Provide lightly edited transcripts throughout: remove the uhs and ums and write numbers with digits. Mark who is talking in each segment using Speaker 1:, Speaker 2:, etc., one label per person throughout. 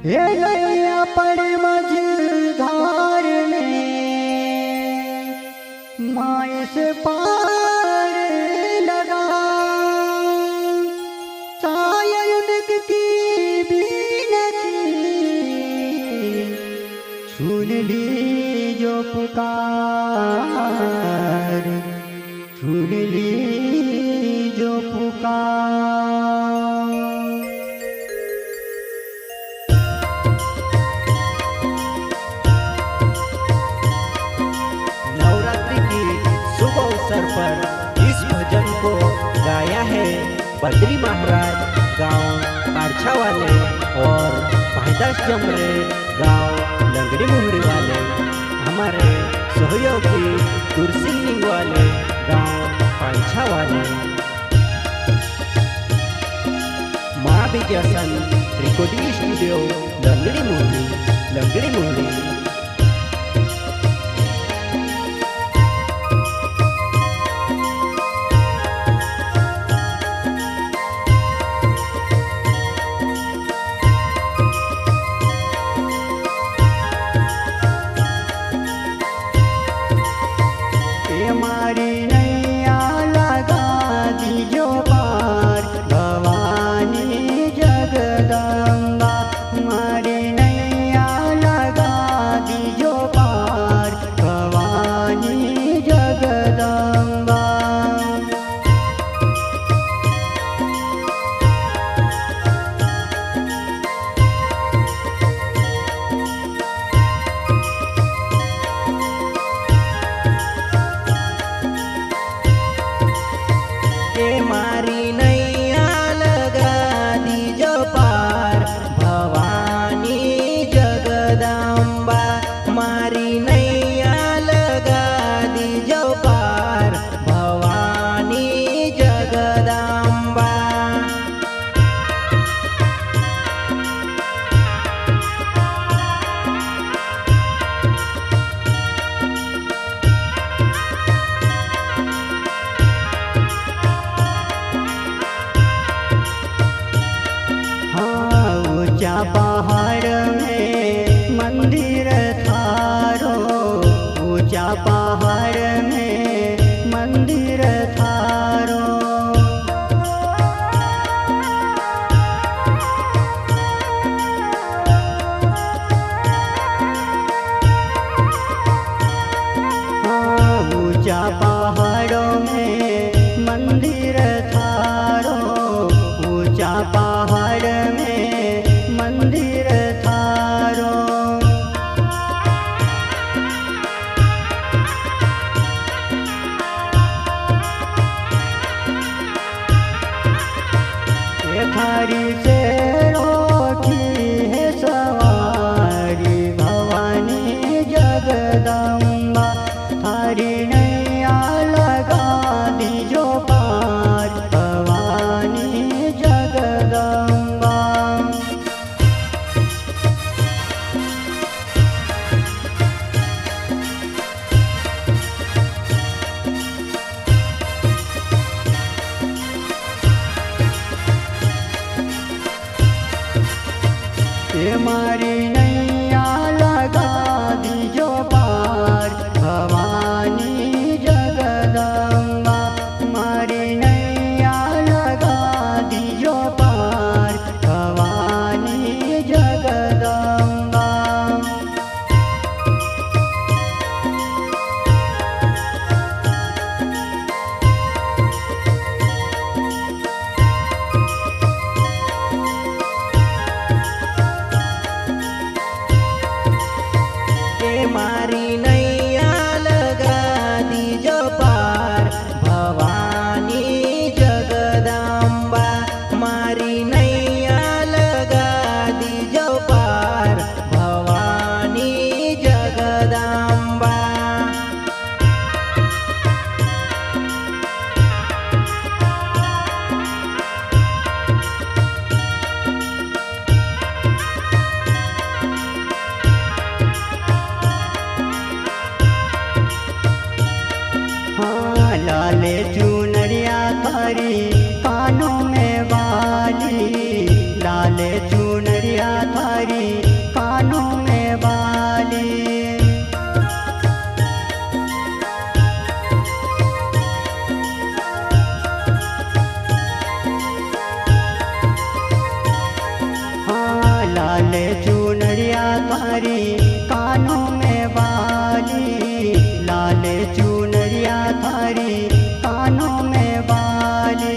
Speaker 1: हे गया पर मझधार ने माए से पार लगा शायद की बीनती सुन ली जो पुकार सुन ली जो पुकार।
Speaker 2: नवरात्रि की शुभ अवसर पर इस भजन को गाया है बद्री महाराज गांव पारछा वाले और भाईदास जमरे गांव लंगड़ी मुहरी वाले, हमारे सहयोगी तुरसिंह लिंग वाले गांव पारछा वाले। माँ विजयसन रिकॉर्डिंग स्टूडियो लंगड़ी मुहरी, लंगड़ी मुहरी।
Speaker 1: मारी नैया लगा दीजो पार भवानी जगदम्बा, मारी नैया लगा दीजो पार भवानी जगदम्बा।
Speaker 2: मारी नैया लगा दीजो पार भवानी जगदम्बा, मारी नैया लगा दीजो पार भवानी जगदम्बा।
Speaker 1: ऊंचा पहाड़ में मंदिर थारो, ऊंचा पहाड़ में मंदिर थारो। ऊंचा पहाड़ों में मंदिर थारो, ऊंचा पहाड़ में मंदिर थारो। ये थारी से रोकी है सवारी भवानी जगदम्बा, थारी नैया लगा दीजो पार भवानी जगदम्बा। ये मारी नैया लगा दीजो पार भवानी जगदम्बा, मारी नैया लगा दीजो पार भवानी जगदम्बा। लाले चुनरिया थारी कानों में बाली, लाले चुनरिया थारी कानों में बाली।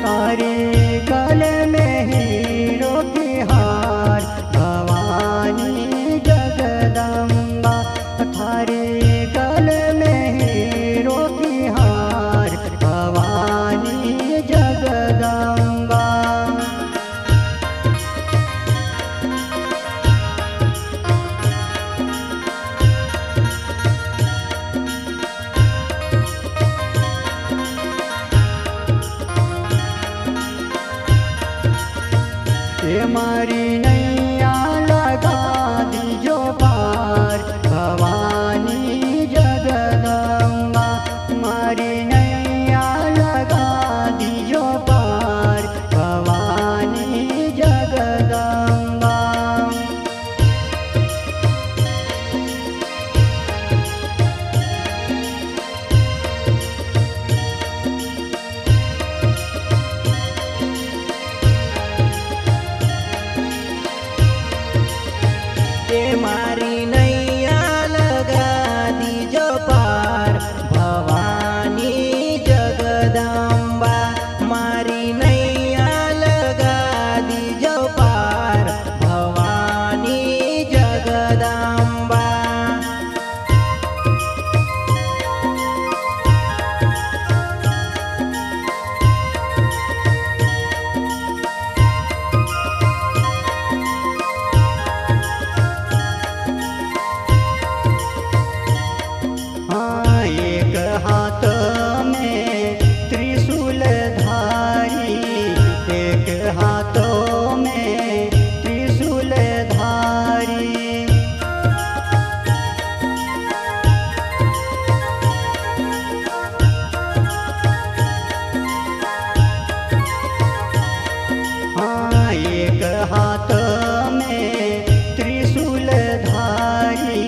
Speaker 1: तारे गले में हीरो की हार भवानी जगदम्बा, थारे गले में हीरो की हार भवानी जगदम्बा। ये मारी नैया लगा दीजो पार भवानी जगदम्बा, मारी नैया लगा दीजो पार भवानी जगदम्बा।
Speaker 2: मारी नैया लगा दीजो पार भवानी जगदम्बा, मारी नैया लगा दीजो पार भवानी जगदम्बा।
Speaker 1: एक हाथ में त्रिशूल धारी, एक हाथों में त्रिशूल धारी। हाँ, एक हाथ में त्रिशूल धारी,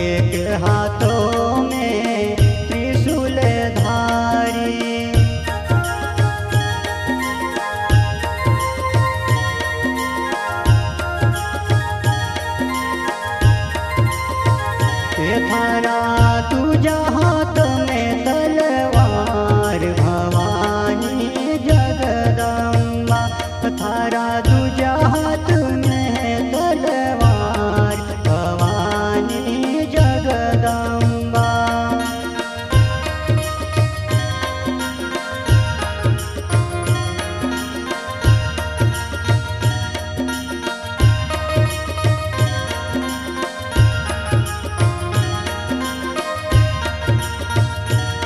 Speaker 1: एक हाथों में त्रिशूल धारी। ये थारा तुझा हाथ में तलवार भवानी जगदम्बा, थारा तुझा हाथ में तलवार भवानी जगदम्बा।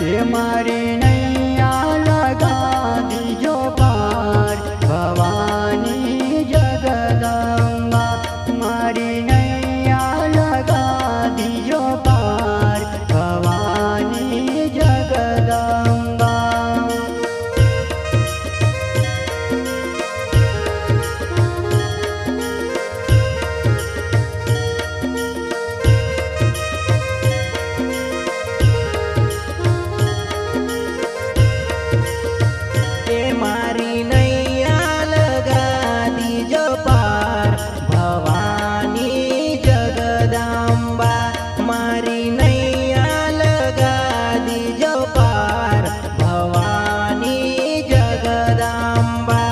Speaker 1: ये मारी नैया लगा दीजो पार भवानी जगदम्बा, मारी नैया लगा दीजो पार भवानी जगदम्बा।
Speaker 2: मारी नैया लगा दीजो पार भवानी जगदम्बा, मारी नैया लगा दीजो पार भवानी जगदम्बा।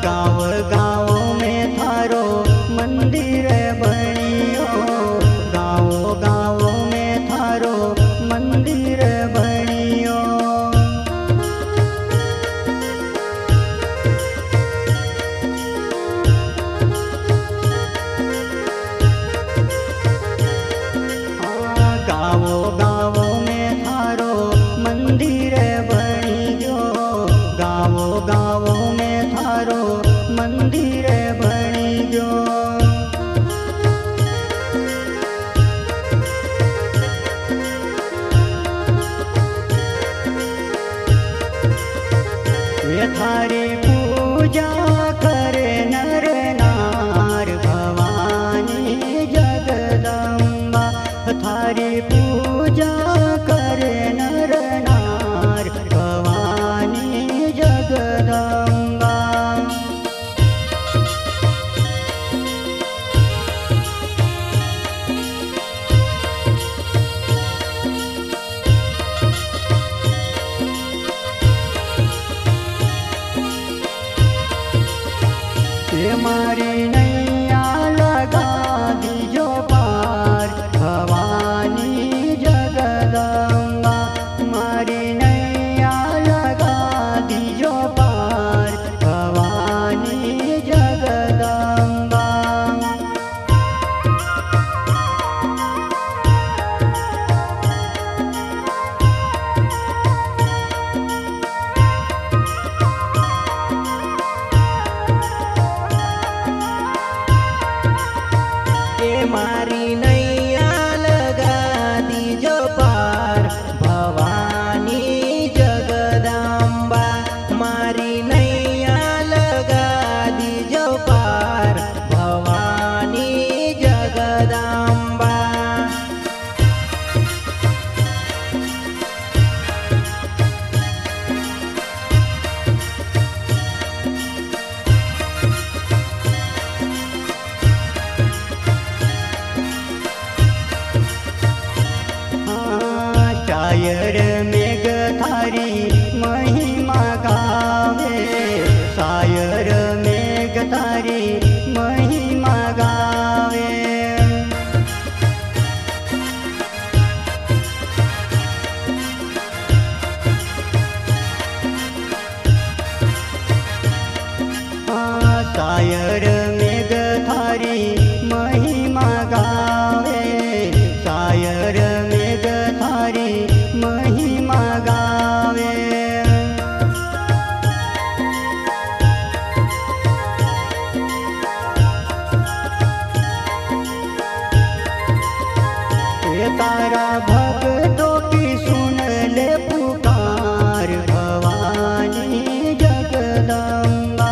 Speaker 1: गाँव गाँव में थारो मंदिर बनियो, गाँव गाँव में थारो मंदिर बनियो। गाँव गाँव में थारो मंदिर बनियो, गाँव गाँव में थारो मंदिर बनियो। थारी पूजा करे नर नार भवानी जगदम्बा थारी पूजा करे नर नार भवानी जगदम्बा मारी नैया लगा दीजो पार भवानी जगदम्बा मारी नैया लगा दीजो पार भवानी जगदम्बा
Speaker 2: मारी नैया लगा दीजो पार भवानी जगदम्बा मारी नैया लगा दीजो पार भवानी जगदम्बा
Speaker 1: शायर मेघ थारी महिमा गावे शायर मेघ थारी महिमा गावे शायर मेघ थारी महिमा गावे शायर मेघ थारी महिमा गावे तारा भक्तों की सुन ले पुकार भवानी जगदम्बा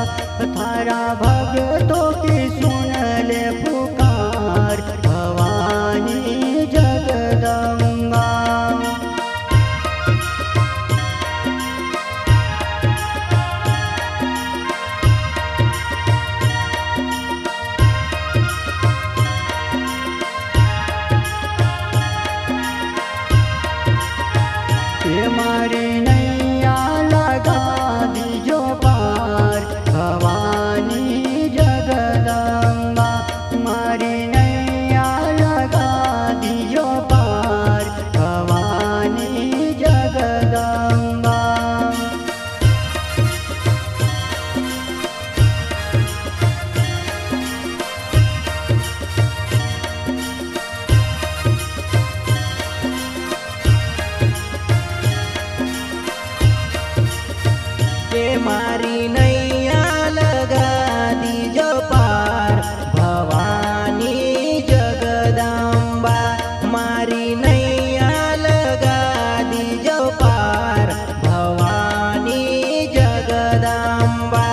Speaker 1: तारा भक्तों की सुन ले पुकार भवानी जगदम्बा मारी नैया लगा दीजो पार भवानी जगदम्बा मारी नैया लगा दीजो पार भवानी जगदम्बा
Speaker 2: मारी नैया लगा दीजो पार भवानी जगदम्बा मारी नैया लगा दीजो पार भवानी जगदम्बा